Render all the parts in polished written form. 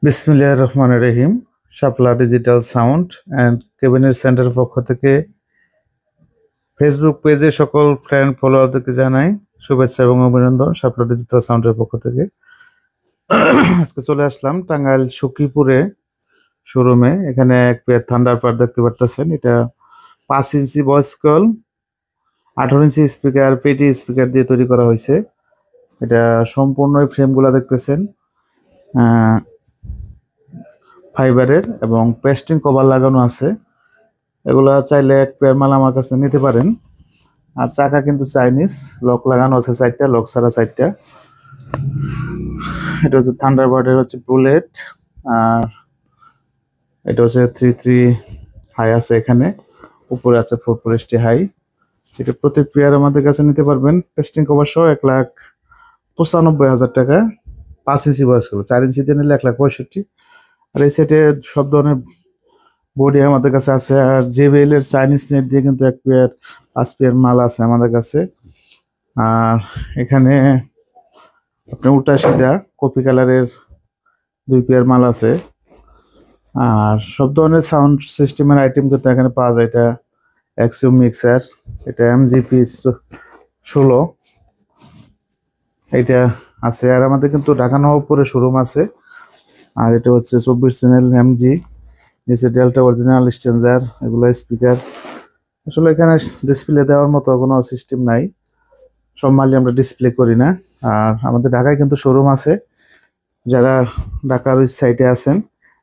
বিসমিল্লাহির রহমানির রহিম। শাপলা digital sound and cabinet সেন্টারের পক্ষ থেকে ফেসবুক পেজে সকল ফ্রেন্ড ফলোয়ারদেরকে জানাই শুভেচ্ছা এবং অভিনন্দন। শাপলা ডিজিটাল সাউন্ডের পক্ষ থেকে আজকে চলে আসলাম টাঙ্গাইল সখীপুরে শোরুমে। এখানে এক পেয়ার থান্ডারবার্ড দেখতে পারতেছেন। এটা 5 inch voice call, 18 inch speaker, পেটি স্পিকার দিয়ে তৈরি করা হয়েছে। এটা সম্পূর্ণ ফ্রেমগুলা দেখতেছেন ফাইবারের এবং পেস্টিং কভার লাগানো আছে। এগুলা চাইলে এক পেয়ার মাল আমার কাছে নিতে পারেন। আর চাকা কিন্তু চাইনিজ, লক লাগানো আছে 4টা, লক ছাড়া 4টা। এটা হচ্ছে থান্ডারবার্ডের হচ্ছে বুলেট, আর এটা হচ্ছে 3 হাই আছে, এখানে উপরে আছে 4 হাই। এটা প্রতি পেয়ার আমাদের কাছে নিতে পারবেন পেস্টিং কভার সহ 1,95,000 টাকা। 5 ইঞ্চি বয়স হলো, 4 ইঞ্চি দিয়ে নিলে 1,65,000। আর এই সেটে সব ধরনের বডি আমাদের কাছে আছে। আর JBL এর চাইনিজ নেট দিয়ে কিন্তু 5 পেয়ার মাল আছে আমাদের কাছে। আর এখানে আপনার উল্টা সিধা কপি কালারের 2 পেয়ার মাল আছে। আর সব ধরনের সাউন্ড সিস্টেমের আইটেম কিন্তু এখানে পাওয়া যায়। এটা এক্সিও মিক্সার, এটা MGP 16 এটা আছে। আর আমাদের কিন্তু ঢাকা নবাবপুরে শোরুম আছে। আর এটা হচ্ছে 24 চ্যানেল MG, নিচে ডেল্টা অরিজিনাল স্ট্যান্ডার, এগুলো স্পিকার। আসলে এখানে ডিসপ্লে দেওয়ার মতো কোনো সিস্টেম নাই, সব মালই আমরা ডিসপ্লে করি না। আর আমাদের ঢাকায় কিন্তু শোরুম আছে। যারা ঢাকার ওই সাইডে আছেন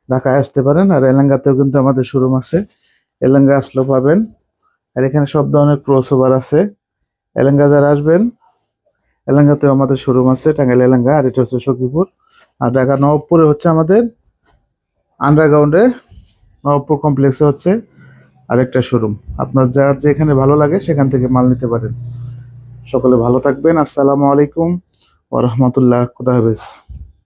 ঢাকায় আসতে পারেন। আর এলাঙ্গাতেও কিন্তু আমাদের শোরুম আছে, এলাঙ্গা আসলেও পাবেন। আর এখানে সব ধরনের ক্রসওভার আছে। এলাঙ্গা যারা আসবেন, এলাঙ্গাতেও আমাদের শোরুম আছে, টাঙ্গাইল এলাঙ্গা। আর এটা হচ্ছে সখীপুর। আর ঢাকা নবাবপুরে হচ্ছে আমাদের আন্ডারগ্রাউন্ডে নবাবপুর কমপ্লেক্সে হচ্ছে আরেকটা শোরুম। আপনার যার যেখানে ভালো লাগে সেখান থেকে মাল নিতে পারেন। সকলে ভালো থাকবেন। আসসালামু আলাইকুম ওয়া রাহমাতুল্লাহ। খুদা হাফেজ।